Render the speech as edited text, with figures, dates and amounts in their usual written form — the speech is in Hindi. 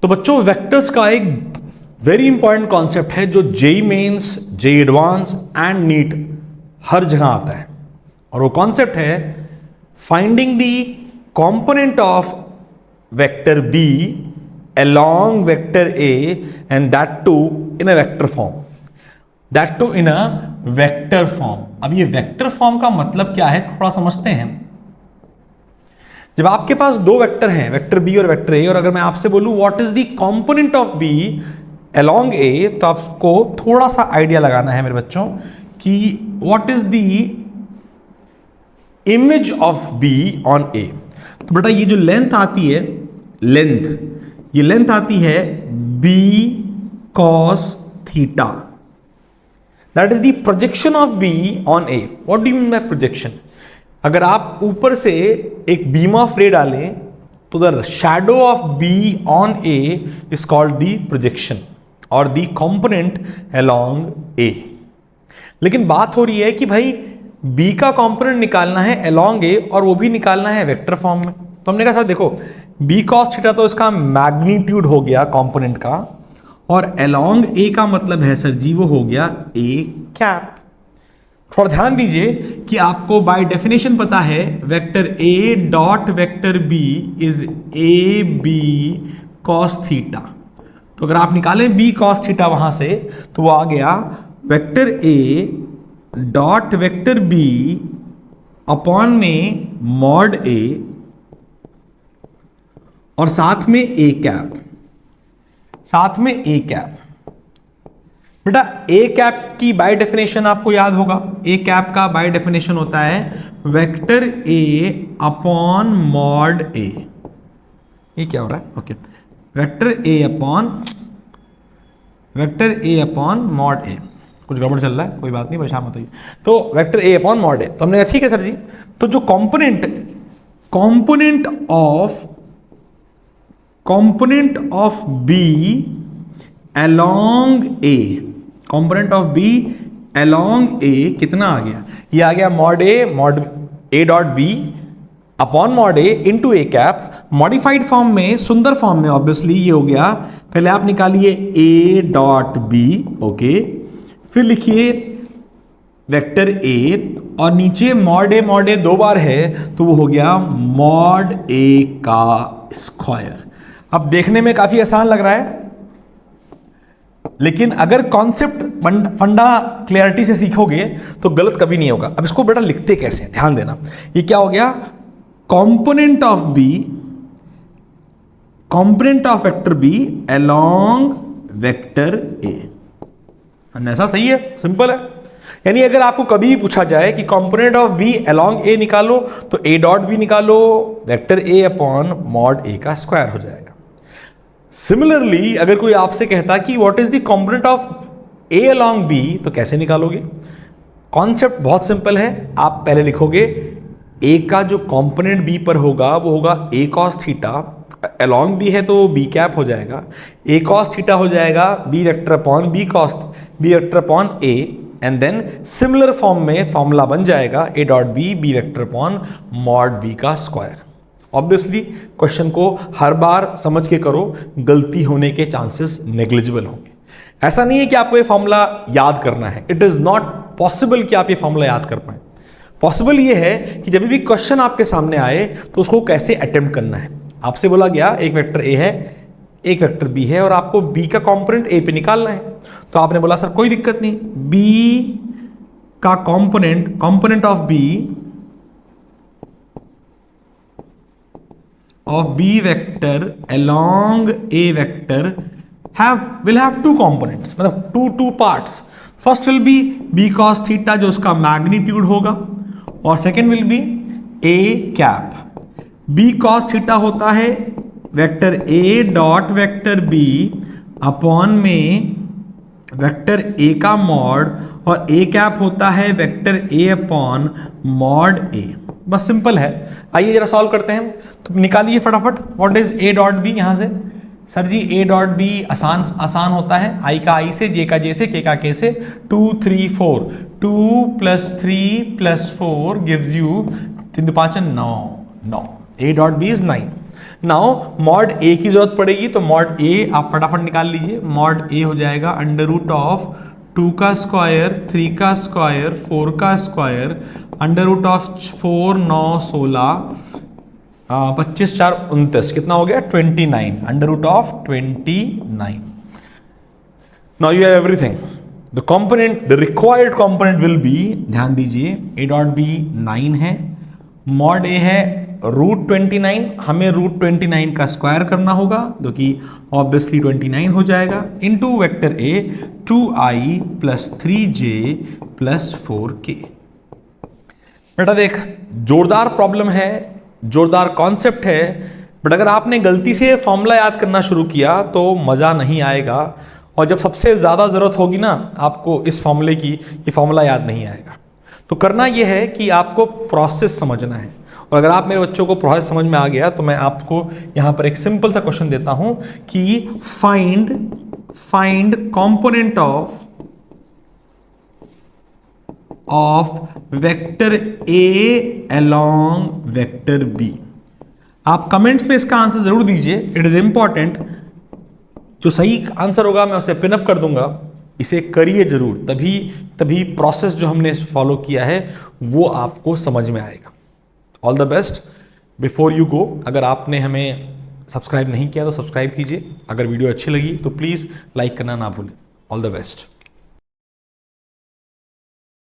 तो बच्चों वेक्टर्स का एक वेरी इंपॉर्टेंट कॉन्सेप्ट है जो JEE Mains, JEE Advance and NEET हर जगह आता है, और वो कॉन्सेप्ट है finding the component of vector B along vector A and that too in a vector form. That too in a vector form. अब ये वेक्टर फॉर्म का मतलब क्या है थोड़ा समझते हैं। जब आपके पास दो वेक्टर हैं, वेक्टर बी और वेक्टर ए, और अगर मैं आपसे बोलूं what is the component of B along A, तो आपको थोड़ा सा आइडिया लगाना है मेरे बच्चों कि what is the image of B on A. तो बेटा ये जो लेंथ आती है, ये लेंथ आती है b cos theta, that is the projection of b on a। What do you mean by projection? अगर आप ऊपर से एक बीम ऑफ रे डालें तो the shadow of b on a is called the projection और द कंपोनेंट अलोंग a। लेकिन बात हो रही है कि भाई b का कंपोनेंट निकालना है अलोंग a और वो भी निकालना है वेक्टर फॉर्म में। तो हमने कहा सर देखो b cos थीटा तो इसका मैग्नीट्यूड हो गया कंपोनेंट का, और अलोंग a का मतलब है सर जी वो हो गया a कैप। थोड़ा ध्यान दीजिए कि आपको बाय डेफिनेशन पता है vector a dot vector b is A B cos theta. तो अगर आप निकालें b cos थीटा वहां से तो वो आ गया vector a dot vector b upon में मॉड a और साथ में ए कैप, बेटा ए कैप की बाय डेफिनेशन आपको याद होगा, ए कैप का बाय डेफिनेशन होता है vector A upon mod A. ये क्या हो रहा है? Okay, vector A upon mod A. कुछ गड़बड़ चल रहा है, कोई बात नहीं, परेशान मत होइए। तो वेक्टर ए अपॉन मॉड ए, तो हमने कहा ठीक है सर जी। तो जो component of B along A, component of B along A कितना आ गया? ये आ गया mod A dot B upon mod A into A cap. Modified form में, सुंदर फॉर्म में ऑब्वियसली ये हो गया। पहले आप निकालिए A डॉट बी, ओके, फिर लिखिए वेक्टर A और नीचे मॉड A दो बार है तो वो हो गया मॉड A का स्क्वायर। अब देखने में काफी आसान लग रहा है, लेकिन अगर कॉन्सेप्ट फंडा क्लियरिटी से सीखोगे तो गलत कभी नहीं होगा। अब इसको बेटा लिखते कैसे हैं, ध्यान देना। ये क्या हो गया? Component of vector B along vector A. ऐसा सही है, सिंपल है। यानी अगर आपको कभी पूछा जाए कि कंपोनेंट ऑफ बी अलोंग ए निकालो तो ए डॉट बी निकालो, वेक्टर ए अपॉन मॉड ए का स्क्वायर हो जाएगा। सिमिलरली अगर कोई आपसे कहता कि what is the component of A along B, तो कैसे निकालोगे? कॉन्सेप्ट बहुत सिंपल है। आप पहले लिखोगे ए का जो कंपोनेंट बी पर होगा वो होगा ए कॉस थीटा, अलोंग बी है तो बी कैप हो जाएगा, ए कॉस थीटा हो जाएगा B vector upon B vector upon A, and then similar form में फॉर्मूला बन जाएगा A dot B vector upon mod B का स्क्वायर। ऑब्वियसली क्वेश्चन को हर बार समझ के करो, गलती होने के चांसेस नेग्लिजिबल होंगे। ऐसा नहीं है कि आपको ये फॉर्मूला याद करना है, इट इज नॉट पॉसिबल कि आप ये फॉर्मूला याद कर पाए। पॉसिबल ये है कि जब भी क्वेश्चन आपके सामने आए तो उसको कैसे अटेम्प्ट करना है। आपसे बोला गया एक वेक्टर ए है, एक वेक्टर बी है और आपको बी का कंपोनेंट ए पे निकालना है, तो आपने बोला सर कोई दिक्कत नहीं, बी का component of B vector along A vector will have two components, मतलब two parts. First will be B cos theta जो उसका मैग्नीट्यूड होगा, और second will be A cap. B cos theta होता है vector A dot vector B upon में वेक्टर A का मॉड, और A कैप होता है vector A upon mod A। बस सिंपल है। आइए जरा सॉल्व करते हैं। तो निकालिए फटाफट what is A dot B. यहां से sir ji A dot B आसान होता है, आई का आई से, जे का जे से, के का के से। 2 3 4, 2 + 3 + 4 gives you 3 5 9। A dot B is 9। Now mod A की जरूरत पड़ेगी, तो मॉड ए आप फटाफट निकाल लीजिए। मॉड ए हो जाएगा अंडर रूट ऑफ 2 का स्क्वायर, 3 का स्क्वायर, 4 का स्क्वायर, अंडर रूट ऑफ 4 9 16 25 4 29, कितना हो गया 29, under root of 29। Now you have everything. The component, the required component will be, ध्यान दीजिए ए डॉट बी 9 है, मॉड ए है रूट 29, हमें रूट 29 का स्क्वायर करना होगा जो कि ऑब्वियसली 29 हो जाएगा, into vector A 2i plus 3j plus 4k। बेटा देख, जोरदार प्रॉब्लम है, जोरदार कॉन्सेप्ट है, बट अगर आपने गलती से फॉर्मूला याद करना शुरू किया तो मज़ा नहीं आएगा, और जब सबसे ज़्यादा ज़रूरत होगी ना आपको इस फॉर्मूले की, ये फॉर्मूला याद नहीं आएगा। तो करना ये है कि आपको प्रोसेस समझना है, और अगर आप मेरे बच्चों को प्रोसेस समझ में आ गया तो मैं आपको यहाँ पर एक सिंपल सा क्वेश्चन देता हूँ कि find component of vector A along vector B. आप कमेंट्स में इसका आंसर जरूर दीजिए, इट इज इंपॉर्टेंट। जो सही आंसर होगा मैं उसे पिनअप कर दूंगा, इसे करिए जरूर, तभी प्रोसेस जो हमने फॉलो किया है वो आपको समझ में आएगा। All the best. Before you go, अगर आपने हमें सब्सक्राइब नहीं किया तो सब्सक्राइब कीजिए, अगर वीडियो अच्छी लगी तो प्लीज़ लाइक करना ना भूलें। All the best.